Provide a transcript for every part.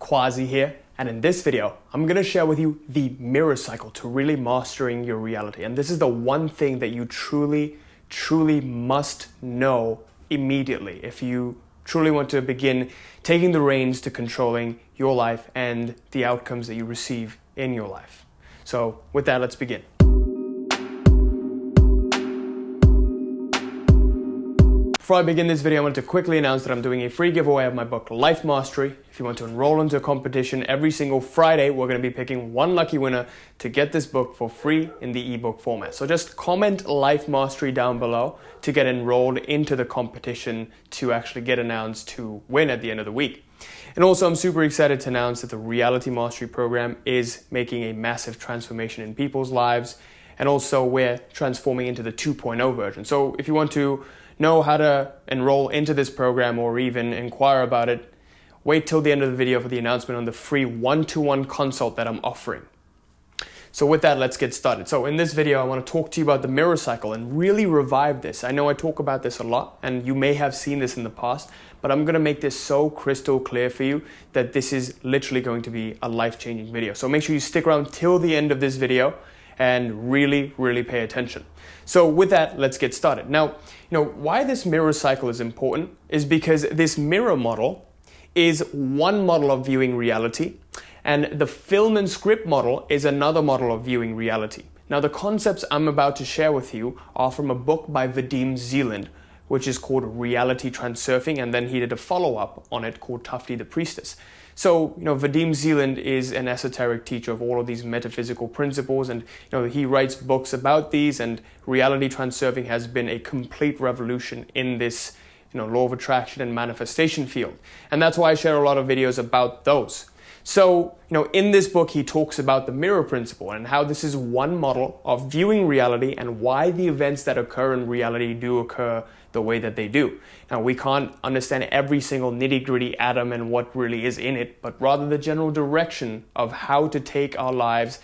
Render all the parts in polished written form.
Quasi here, and in this video, I'm going to share with you the mirror cycle to really mastering your reality. And this is the one thing that you truly must know immediately if you truly want to begin taking the reins to controlling your life and the outcomes that you receive in your life. So with that, let's begin. Before I begin this video, I want to quickly announce that I'm doing a free giveaway of my book, Life Mastery. If you want to enroll into a competition every single Friday, we're going to be picking one lucky winner to get this book for free in the ebook format. So just comment Life Mastery down below to get enrolled into the competition to actually get announced to win at the end of the week. And also, I'm super excited to announce that the Reality Mastery program is making a massive transformation in people's lives. And also, we're transforming into the 2.0 version. So if you want to know how to enroll into this program or even inquire about it, wait till the end of the video for the announcement on the free one-to-one consult that I'm offering. So with that, let's get started. So in this video, I want to talk to you about the mirror cycle and really revive this. I know I talk about this a lot and you may have seen this in the past, but I'm going to make this so crystal clear for you that this is literally going to be a life-changing video. So make sure you stick around till the end of this video and really pay attention. So with that, let's get started. Now, why this mirror cycle is important is because this mirror model is one model of viewing reality, and the film and script model is another model of viewing reality. Now, the concepts I'm about to share with you are from a book by Vadim Zeland, which is called Reality Transurfing, and then he did a follow-up on it called Tufti the Priestess. So, Vadim Zeland is an esoteric teacher of all of these metaphysical principles, and he writes books about these, and reality transurfing has been a complete revolution in this law of attraction and manifestation field. And that's why I share a lot of videos about those. So, in this book, he talks about the mirror principle and how this is one model of viewing reality and why the events that occur in reality do occur the way that they do. Now, we can't understand every single nitty-gritty atom and what really is in it, but rather the general direction of how to take our lives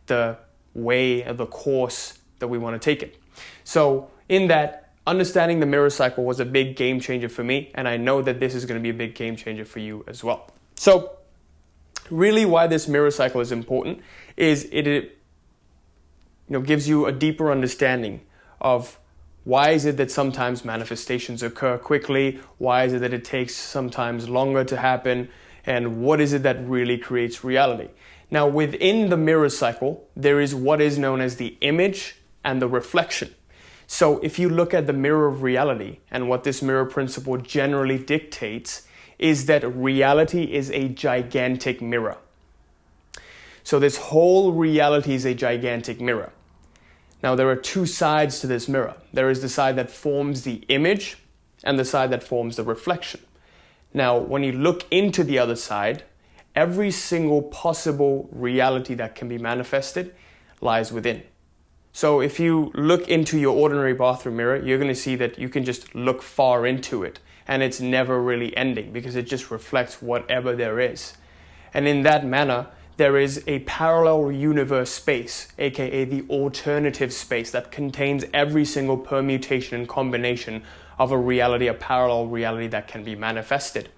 the way, the course that we want to take it. So, in that, understanding the mirror cycle was a big game changer for me, and I know that this is going to be a big game changer for you as well. So, really why this mirror cycle is important is it gives you a deeper understanding of why is it that sometimes manifestations occur quickly, why is it that it takes sometimes longer to happen, and what is it that really creates reality. Now, within the mirror cycle, there is what is known as the image and the reflection. So if you look at the mirror of reality, and what this mirror principle generally dictates is that reality is a gigantic mirror. So this whole reality is a gigantic mirror. Now, there are two sides to this mirror. There is the side that forms the image and the side that forms the reflection. Now, when you look into the other side, every single possible reality that can be manifested lies within. So if you look into your ordinary bathroom mirror, you're going to see that you can just look far into it and it's never really ending because it just reflects whatever there is. And in that manner, there is a parallel universe space, aka the alternative space, that contains every single permutation and combination of a reality, a parallel reality that can be manifested.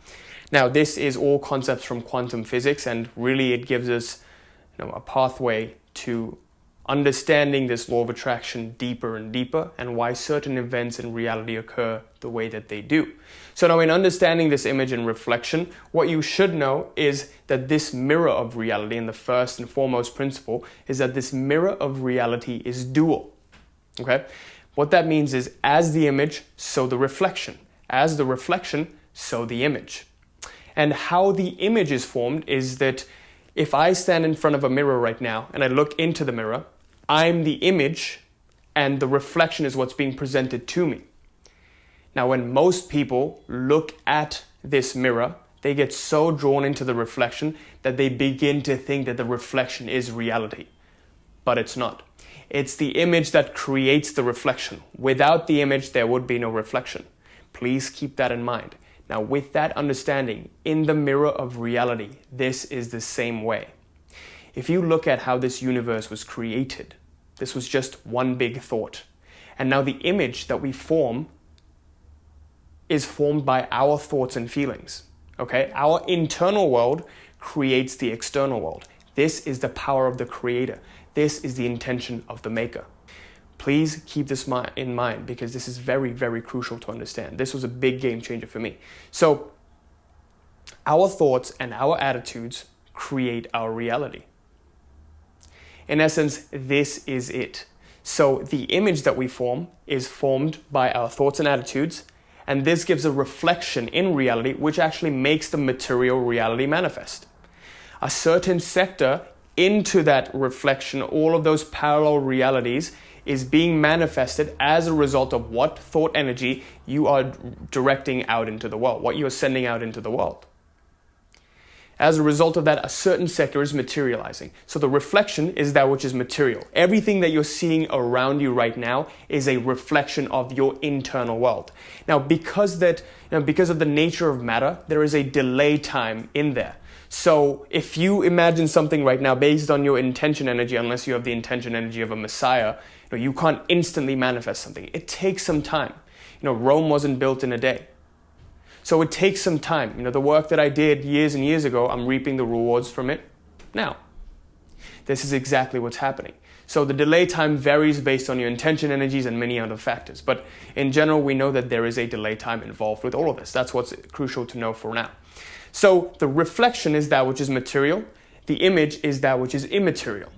Now, this is all concepts from quantum physics, and really it gives us a pathway to understanding this law of attraction deeper and deeper, and why certain events in reality occur the way that they do. So now, in understanding this image and reflection, what you should know is that this mirror of reality, and the first and foremost principle, is that this mirror of reality is dual. Okay? What that means is, as the image, so the reflection. As the reflection, so the image. And how the image is formed is that if I stand in front of a mirror right now and I look into the mirror, I'm the image and the reflection is what's being presented to me. Now, when most people look at this mirror, they get so drawn into the reflection that they begin to think that the reflection is reality. But it's not. It's the image that creates the reflection. Without the image, there would be no reflection. Please keep that in mind. Now, with that understanding, in the mirror of reality, this is the same way. If you look at how this universe was created, this was just one big thought. And now the image that we form is formed by our thoughts and feelings. Okay? Our internal world creates the external world. This is the power of the creator. This is the intention of the maker. Please keep this in mind because this is very, very crucial to understand. This was a big game changer for me. So our thoughts and our attitudes create our reality. In essence, this is it. So the image that we form is formed by our thoughts and attitudes, and this gives a reflection in reality, which actually makes the material reality manifest. A certain sector into that reflection, all of those parallel realities, is being manifested as a result of what thought energy you are directing out into the world, what you are sending out into the world. As a result of that, a certain sector is materializing. So the reflection is that which is material. Everything that you're seeing around you right now is a reflection of your internal world. Now, because of the nature of matter, there is a delay time in there. So if you imagine something right now based on your intention energy, unless you have the intention energy of a Messiah, you can't instantly manifest something. It takes some time. Rome wasn't built in a day. So it takes some time. The work that I did years and years ago, I'm reaping the rewards from it now. This is exactly what's happening. So the delay time varies based on your intention energies and many other factors. But in general, we know that there is a delay time involved with all of this. That's what's crucial to know for now. So the reflection is that which is material. The image is that which is immaterial.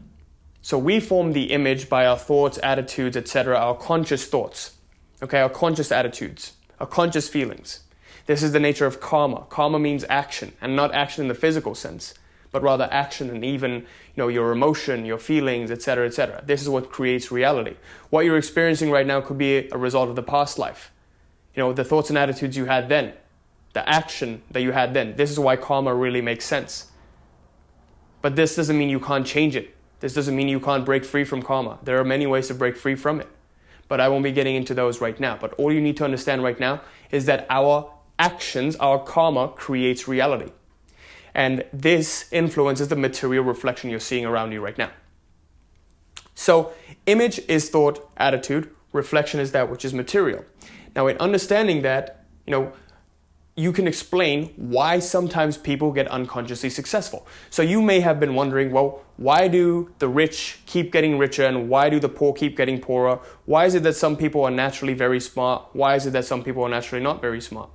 So we form the image by our thoughts, attitudes, etc., our conscious thoughts, our conscious attitudes, our conscious feelings. This is the nature of karma. Karma means action, and not action in the physical sense, but rather action and even your emotion, your feelings, etc., etc. This is what creates reality. What you're experiencing right now could be a result of the past life. The thoughts and attitudes you had then, the action that you had then. This is why karma really makes sense. But this doesn't mean you can't change it. This doesn't mean you can't break free from karma. There are many ways to break free from it. But I won't be getting into those right now. But all you need to understand right now is that our actions, our karma, creates reality. And this influences the material reflection you're seeing around you right now. So image is thought, attitude, reflection is that which is material. Now in understanding that, you can explain why sometimes people get unconsciously successful. So you may have been wondering, well, why do the rich keep getting richer and why do the poor keep getting poorer? Why is it that some people are naturally very smart? Why is it that some people are naturally not very smart?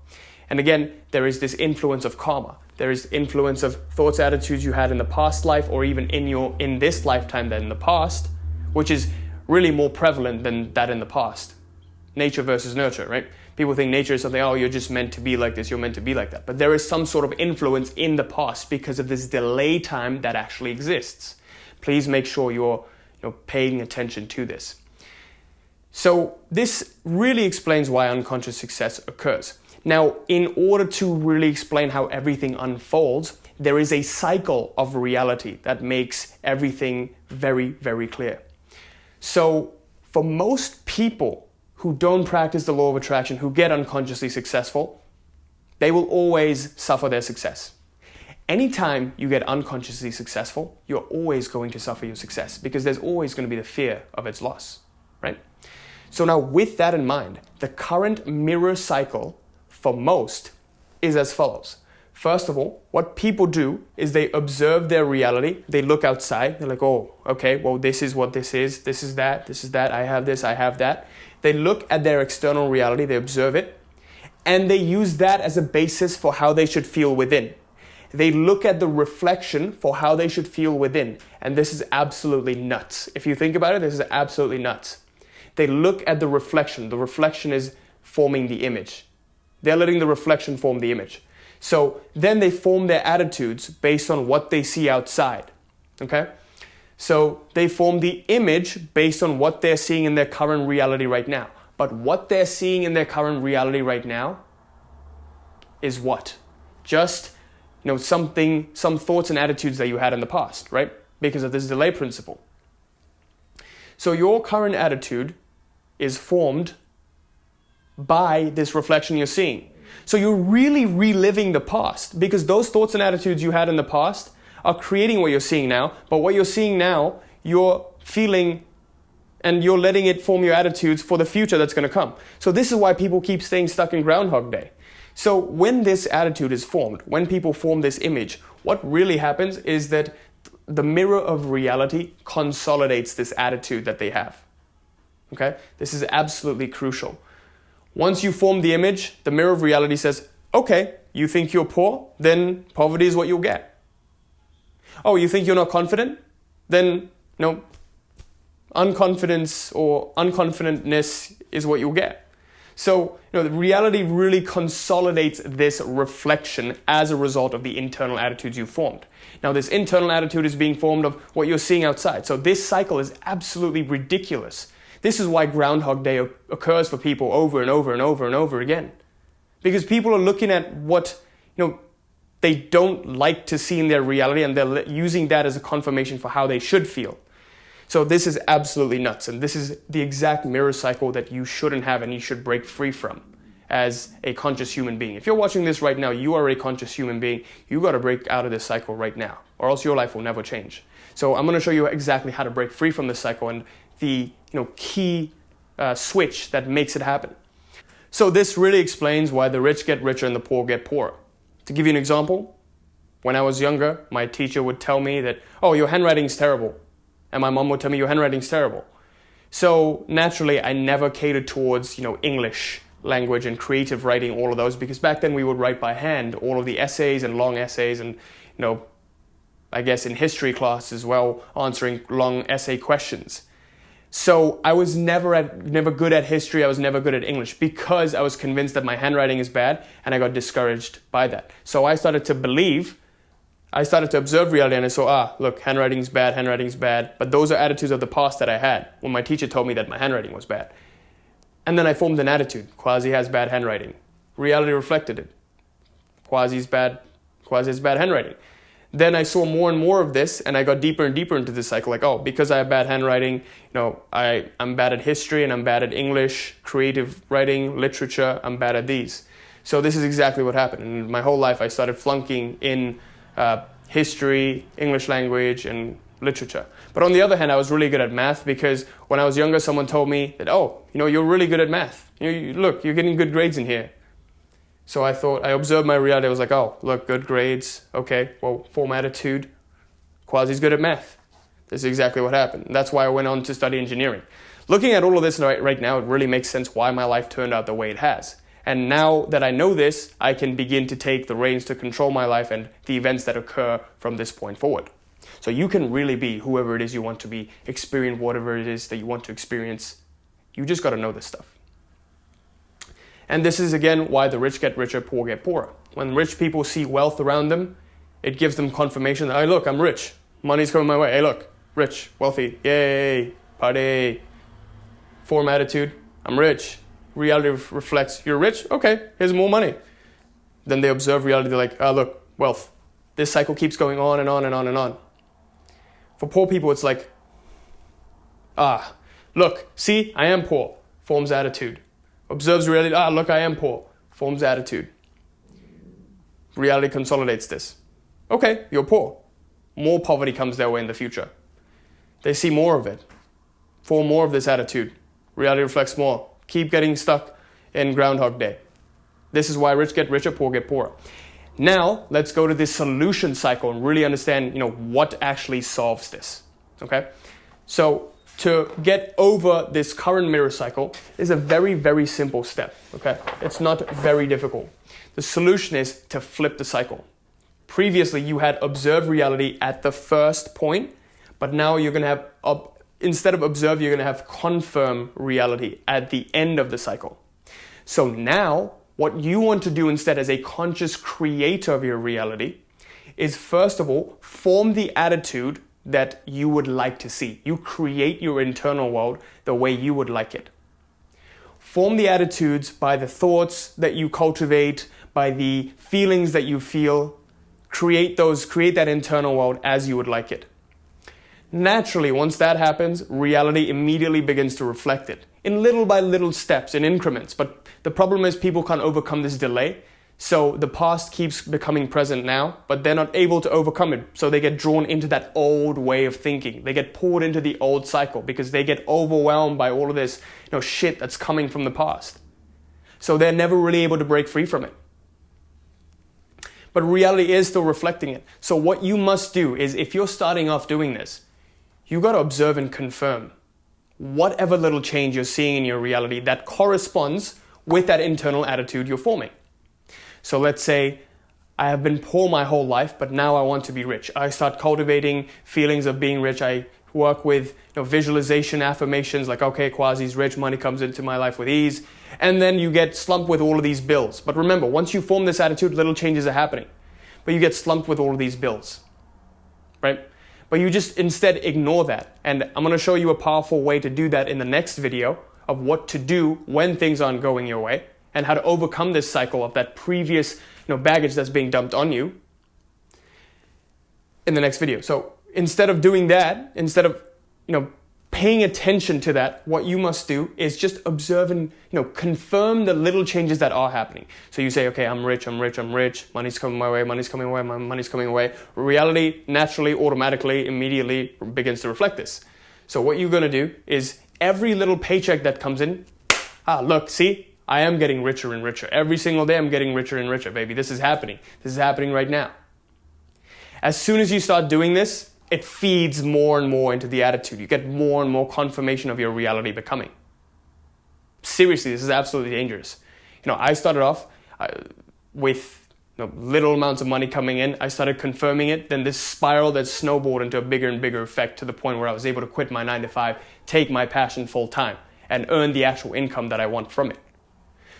And again, there is this influence of karma. There is influence of thoughts, attitudes you had in the past life or even in this lifetime than in the past, which is really more prevalent than that in the past. Nature versus nurture, right? People think nature is something, you're just meant to be like this, you're meant to be like that. But there is some sort of influence in the past because of this delay time that actually exists. Please make sure you're paying attention to this. So this really explains why unconscious success occurs. Now, in order to really explain how everything unfolds, there is a cycle of reality that makes everything very, very clear. So for most people who don't practice the law of attraction, who get unconsciously successful, they will always suffer their success. Anytime you get unconsciously successful, you're always going to suffer your success because there's always going to be the fear of its loss, right? So now with that in mind, the current mirror cycle for most is as follows. First of all, what people do is they observe their reality. They look outside. They're like, oh, okay, well, this is what this is that, I have this, I have that. They look at their external reality, they observe it, and they use that as a basis for how they should feel within. They look at the reflection for how they should feel within. And this is absolutely nuts. If you think about it, this is absolutely nuts. They look at the reflection. The reflection is forming the image. They're letting the reflection form the image. So then they form their attitudes based on what they see outside. Okay? So they form the image based on what they're seeing in their current reality right now. But what they're seeing in their current reality right now is what? Just some thoughts and attitudes that you had in the past, right? Because of this delay principle. So your current attitude is formed by this reflection you're seeing. So you're really reliving the past because those thoughts and attitudes you had in the past are creating what you're seeing now. But what you're seeing now, you're feeling and you're letting it form your attitudes for the future that's going to come. So this is why people keep staying stuck in Groundhog Day. So when this attitude is formed, when people form this image, what really happens is that the mirror of reality consolidates this attitude that they have. Okay? This is absolutely crucial. Once you form the image, the mirror of reality says, okay, you think you're poor? Then poverty is what you'll get. Oh, you think you're not confident? Then, unconfidence or unconfidentness is what you'll get. So, the reality really consolidates this reflection as a result of the internal attitudes you formed. Now, this internal attitude is being formed of what you're seeing outside. So this cycle is absolutely ridiculous. This is why Groundhog Day occurs for people over and over and over and over again. Because people are looking at what, they don't like to see in their reality, and they're using that as a confirmation for how they should feel. So this is absolutely nuts, and this is the exact mirror cycle that you shouldn't have and you should break free from as a conscious human being. If you're watching this right now, you are a conscious human being. You got to break out of this cycle right now, or else your life will never change. So I'm going to show you exactly how to break free from this cycle and the key switch that makes it happen. So this really explains why the rich get richer and the poor get poorer. To give you an example, when I was younger, my teacher would tell me that, oh, your handwriting is terrible. And my mom would tell me, your handwriting's terrible. So naturally, I never catered towards, English language and creative writing, all of those, because back then we would write by hand all of the essays and long essays and, I guess in history class as well, answering long essay questions. So I was never good at history, I was never good at English because I was convinced that my handwriting is bad and I got discouraged by that. So I started to observe reality and I saw, look, handwriting's bad. But those are attitudes of the past that I had when my teacher told me that my handwriting was bad. And then I formed an attitude. Quasi has bad handwriting. Reality reflected it. Quasi has bad handwriting. Then I saw more and more of this and I got deeper and deeper into this cycle. Like, because I have bad handwriting, I'm bad at history and I'm bad at English, creative writing, literature, I'm bad at these. So this is exactly what happened. And my whole life I started flunking in history, English language, and literature. But on the other hand, I was really good at math because when I was younger, someone told me that, you're really good at math. Look, you're getting good grades in here. So I observed my reality. I was like, look, good grades. Okay, well, form attitude. Quasi's good at math. This is exactly what happened. And that's why I went on to study engineering. Looking at all of this right now, it really makes sense why my life turned out the way it has. And now that I know this, I can begin to take the reins to control my life and the events that occur from this point forward. So you can really be whoever it is you want to be, experience whatever it is that you want to experience. You just got to know this stuff. And this is, again, why the rich get richer, poor get poorer. When rich people see wealth around them, it gives them confirmation that, hey, look, I'm rich. Money's coming my way. Hey, look, rich, wealthy. Yay, party. Form attitude, I'm rich. Reality reflects, you're rich? Okay, here's more money. Then they observe reality, they're like, look, wealth. This cycle keeps going on and on and on and on. For poor people, it's like, look, see, I am poor. Forms attitude. Observes reality, look, I am poor. Forms attitude. Reality consolidates this. Okay, you're poor. More poverty comes their way in the future. They see more of it. Form more of this attitude. Reality reflects more. Keep getting stuck in Groundhog Day. This is why rich get richer, poor get poorer. Now, let's go to this solution cycle and really understand, what actually solves this. Okay? So, to get over this current mirror cycle is a very, very simple step. Okay? It's not very difficult. The solution is to flip the cycle. Previously, you had observed reality at the first point, but now you're going to have, instead of observe, you're going to have confirm reality at the end of the cycle. So now, what you want to do instead as a conscious creator of your reality is, first of all, form the attitude that you would like to see. You create your internal world the way you would like it. Form the attitudes by the thoughts that you cultivate, by the feelings that you feel. Create that internal world as you would like it. Naturally, once that happens, reality immediately begins to reflect it in little by little steps, in increments. But the problem is people can't overcome this delay. So the past keeps becoming present now, but they're not able to overcome it. So they get drawn into that old way of thinking. They get pulled into the old cycle because they get overwhelmed by all of this, shit that's coming from the past. So they're never really able to break free from it. but reality is still reflecting it. So what you must do is, if you're starting off doing this, you got to observe and confirm whatever little change you're seeing in your reality that corresponds with that internal attitude you're forming. So let's say I have been poor my whole life, but now I want to be rich. I start cultivating feelings of being rich. I work with visualization affirmations like, okay, Quasi's rich, money comes into my life with ease. And then you get slumped with all of these bills. But remember, once you form this attitude, little changes are happening. But you get slumped with all of these bills, right? But you just instead ignore that. And I'm going to show you a powerful way to do that in the next video of what to do when things aren't going your way and how to overcome this cycle of that previous baggage that's being dumped on you in the next video. So instead of doing that, instead of paying attention to that, what you must do is just observe and confirm the little changes that are happening. So you say, okay, I'm rich, money's coming my way, money's coming away, my money's coming away. Reality naturally, automatically, immediately begins to reflect this. So what you're going to do is every little paycheck that comes in, look, see, I am getting richer and richer. Every single day I'm getting richer and richer, baby. This is happening. This is happening right now. As soon as you start doing this, it feeds more and more into the attitude. You get more and more confirmation of your reality becoming. Seriously, this is absolutely dangerous. I started off with little amounts of money coming in. I started confirming it. Then this spiral that snowballed into a bigger and bigger effect to the point where I was able to quit my 9-to-5, take my passion full time, and earn the actual income that I want from it.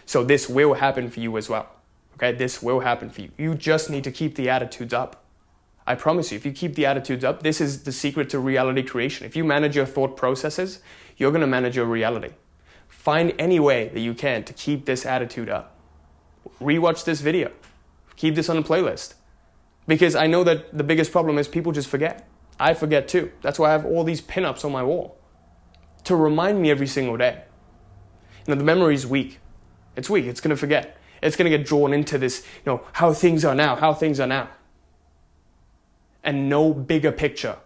So this will happen for you as well. Okay, this will happen for you. You just need to keep the attitudes up. I promise you, if you keep the attitudes up, this is the secret to reality creation. If you manage your thought processes, you're going to manage your reality. Find any way that you can to keep this attitude up. Rewatch this video. Keep this on a playlist. Because I know that the biggest problem is people just forget. I forget too. That's why I have all these pinups on my wall to remind me every single day. The memory is weak. It's weak. It's going to forget. It's going to get drawn into this, how things are now. And no bigger picture,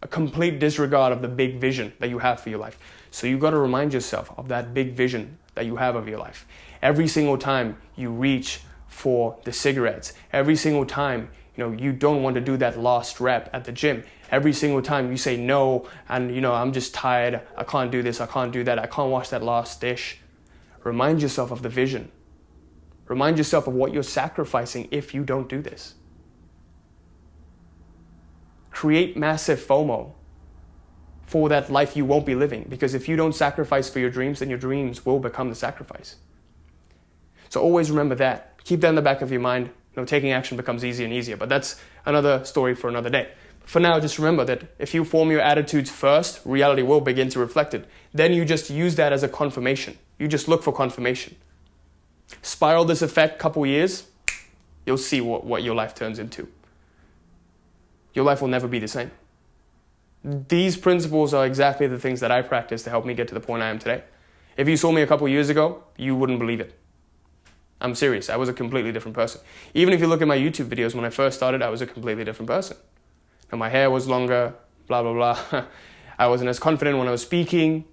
a complete disregard of the big vision that you have for your life. So you got to remind yourself of that big vision that you have of your life. Every single time you reach for the cigarettes, every single time you don't want to do that last rep at the gym, every single time you say no and I'm just tired, I can't do this, I can't do that, I can't wash that last dish. Remind yourself of the vision. Remind yourself of what you're sacrificing if you don't do this. Create massive FOMO for that life you won't be living. Because if you don't sacrifice for your dreams, then your dreams will become the sacrifice. So always remember that. Keep that in the back of your mind. Taking action becomes easier and easier. But that's another story for another day. For now, just remember that if you form your attitudes first, reality will begin to reflect it. Then you just use that as a confirmation. You just look for confirmation. Spiral this effect, couple years, you'll see what your life turns into. Your life will never be the same. These principles are exactly the things that I practice to help me get to the point I am today. If you saw me a couple years ago, you wouldn't believe it. I'm serious. I was a completely different person. Even if you look at my YouTube videos, when I first started, I was a completely different person. And my hair was longer, blah, blah, blah. I wasn't as confident when I was speaking.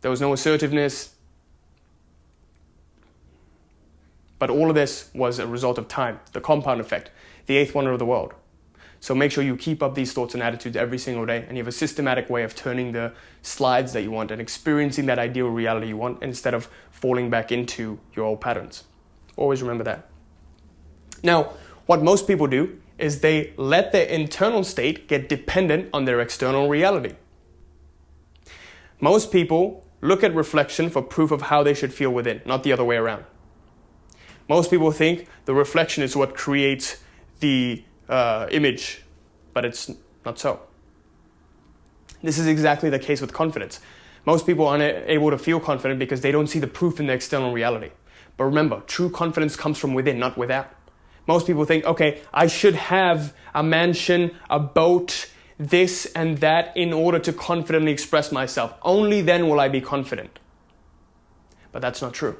There was no assertiveness. But all of this was a result of time, the compound effect, the eighth wonder of the world. So make sure you keep up these thoughts and attitudes every single day, and you have a systematic way of turning the slides that you want and experiencing that ideal reality you want instead of falling back into your old patterns. Always remember that. Now, what most people do is they let their internal state get dependent on their external reality. Most people look at reflection for proof of how they should feel within, not the other way around. Most people think the reflection is what creates the image, but it's not so. This is exactly the case with confidence. Most people aren't able to feel confident because they don't see the proof in the external reality. But remember, true confidence comes from within, not without. Most people think, okay, I should have a mansion, a boat, this and that in order to confidently express myself. Only then will I be confident. But that's not true,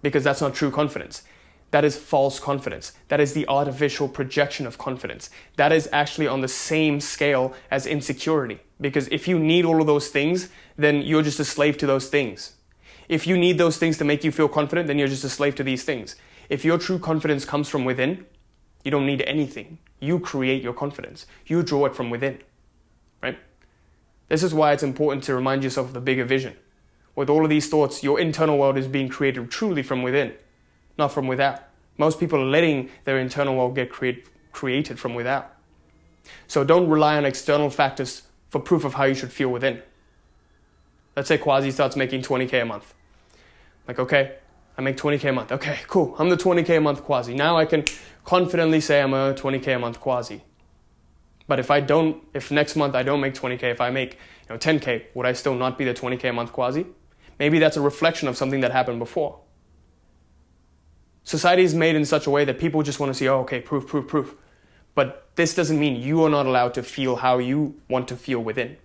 because that's not true confidence. That is false confidence. That is the artificial projection of confidence. That is actually on the same scale as insecurity. Because if you need all of those things, then you're just a slave to those things. If you need those things to make you feel confident, then you're just a slave to these things. If your true confidence comes from within, You don't need anything. You create your confidence. You draw it from within, right? This is why it's important to remind yourself of the bigger vision. With all of these thoughts, your internal world is being created truly from within, not from without. Most people are letting their internal world get created from without. So don't rely on external factors for proof of how you should feel within. Let's say Quasi starts making 20K a month. Like, okay, I make 20K a month. Okay, cool. I'm the 20K a month Quasi. Now I can confidently say I'm a 20K a month Quasi. But if next month I don't make 20K, if I make 10K, would I still not be the 20K a month Quasi? Maybe that's a reflection of something that happened before. Society is made in such a way that people just want to see, oh, okay, proof, proof, proof. But this doesn't mean you are not allowed to feel how you want to feel within.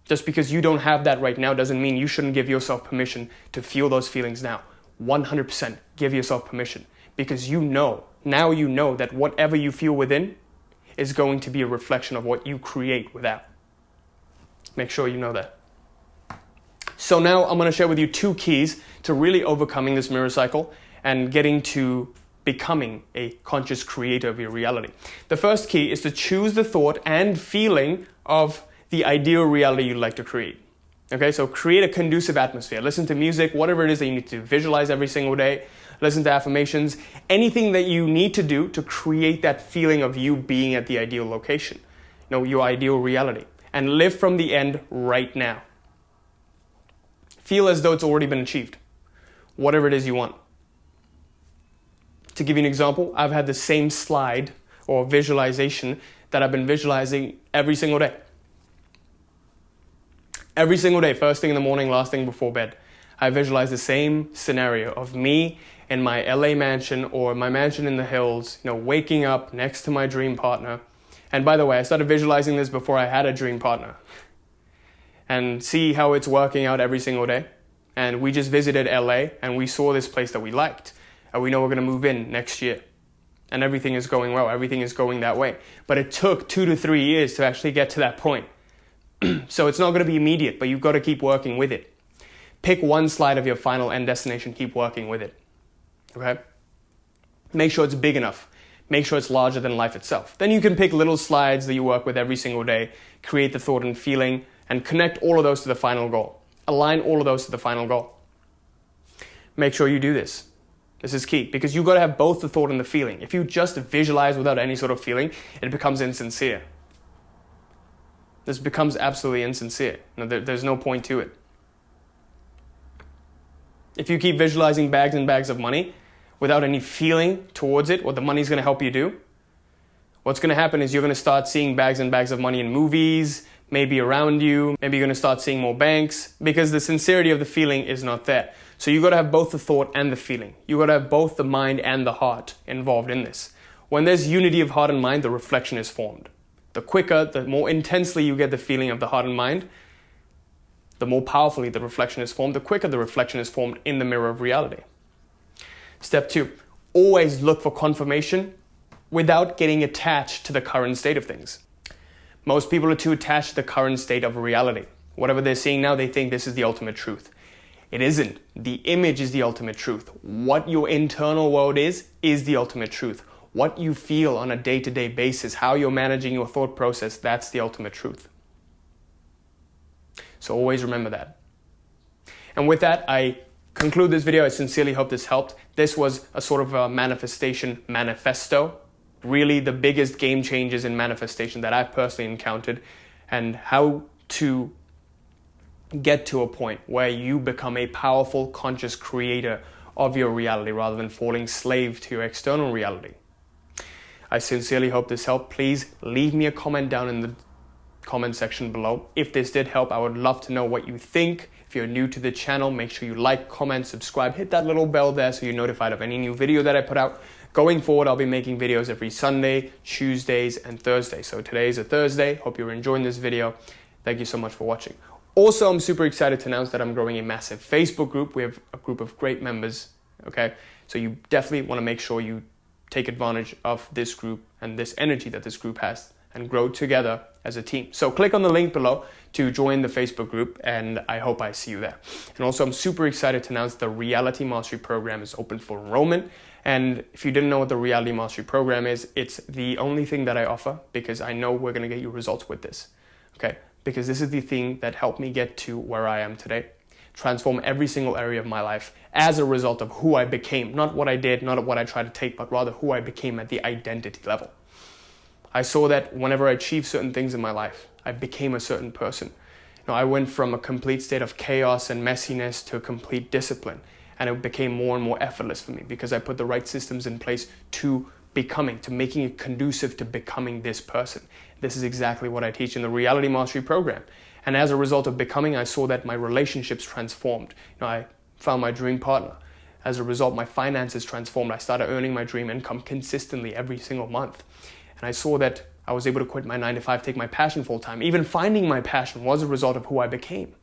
Just because you don't have that right now doesn't mean you shouldn't give yourself permission to feel those feelings now. 100% give yourself permission, because now you know that whatever you feel within is going to be a reflection of what you create without. Make sure you know that. So now I'm going to share with you 2 keys to really overcoming this mirror cycle and getting to becoming a conscious creator of your reality. The first key is to choose the thought and feeling of the ideal reality you'd like to create. Okay, so create a conducive atmosphere. Listen to music, whatever it is that you need to visualize every single day. Listen to affirmations, anything that you need to do to create that feeling of you being at the ideal location, your ideal reality. And live from the end right now. Feel as though it's already been achieved, whatever it is you want. To give you an example, I've had the same slide or visualization that I've been visualizing every single day. Every single day, first thing in the morning, last thing before bed, I visualize the same scenario of me in my LA mansion or my mansion in the hills, waking up next to my dream partner. And by the way, I started visualizing this before I had a dream partner. And see how it's working out every single day. And we just visited LA and we saw this place that we liked. And we know we're going to move in next year. And everything is going well. Everything is going that way. But it took 2 to 3 years to actually get to that point. So it's not going to be immediate, but you've got to keep working with it. Pick one slide of your final end destination. Keep working with it. Okay? Make sure it's big enough. Make sure it's larger than life itself. Then you can pick little slides that you work with every single day. Create the thought and feeling. And connect all of those to the final goal. Align all of those to the final goal. Make sure you do this. This is key, because you've got to have both the thought and the feeling. If you just visualize without any sort of feeling, it becomes insincere. This becomes absolutely insincere. There's no point to it. If you keep visualizing bags and bags of money without any feeling towards it, what the money's going to help you do, what's going to happen is you're going to start seeing bags and bags of money in movies, maybe around you. Maybe you're going to start seeing more banks, because the sincerity of the feeling is not there. So you've got to have both the thought and the feeling. You've got to have both the mind and the heart involved in this. When there's unity of heart and mind, the reflection is formed. The quicker, the more intensely you get the feeling of the heart and mind, the more powerfully the reflection is formed, the quicker the reflection is formed in the mirror of reality. Step 2, always look for confirmation without getting attached to the current state of things. Most people are too attached to the current state of reality. Whatever they're seeing now, they think this is the ultimate truth. It isn't. The image is the ultimate truth. What your internal world is the ultimate truth. What you feel on a day-to-day basis, how you're managing your thought process, that's the ultimate truth. So always remember that. And with that, I conclude this video. I sincerely hope this helped. This was a sort of a manifestation manifesto. Really the biggest game changers in manifestation that I've personally encountered, and how to get to a point where you become a powerful, conscious creator of your reality rather than falling slave to your external reality. I sincerely hope this helped. Please leave me a comment down in the comment section below. If this did help, I would love to know what you think. If you're new to the channel, make sure you like, comment, subscribe, hit that little bell there so you're notified of any new video that I put out. Going forward, I'll be making videos every Sunday, Tuesdays, and Thursdays. So today is a Thursday. Hope you're enjoying this video. Thank you so much for watching. Also, I'm super excited to announce that I'm growing a massive Facebook group. We have a group of great members, okay? So you definitely want to make sure you take advantage of this group and this energy that this group has and grow together as a team. So click on the link below to join the Facebook group, and I hope I see you there. And also, I'm super excited to announce the Reality Mastery program is open for enrollment, And if you didn't know what the Reality Mastery Program is, it's the only thing that I offer because I know we're going to get you results with this. Okay? Because this is the thing that helped me get to where I am today. Transform every single area of my life as a result of who I became. Not what I did, not what I tried to take, but rather who I became at the identity level. I saw that whenever I achieved certain things in my life, I became a certain person. I went from a complete state of chaos and messiness to a complete discipline. And it became more and more effortless for me because I put the right systems in place to making it conducive to becoming this person. This is exactly what I teach in the Reality Mastery Program. And as a result of becoming, I saw that my relationships transformed. I found my dream partner. As a result, my finances transformed. I started earning my dream income consistently every single month. And I saw that I was able to quit my 9-to-5, take my passion full time. Even finding my passion was a result of who I became.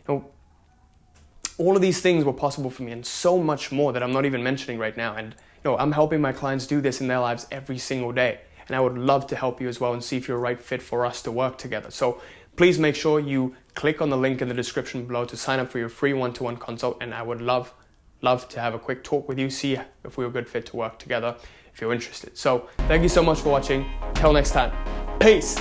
All of these things were possible for me and so much more that I'm not even mentioning right now. And I'm helping my clients do this in their lives every single day. And I would love to help you as well and see if you're a right fit for us to work together. So please make sure you click on the link in the description below to sign up for your free one-to-one consult. And I would love to have a quick talk with you, see if we're a good fit to work together if you're interested. So thank you so much for watching. Till next time. Peace.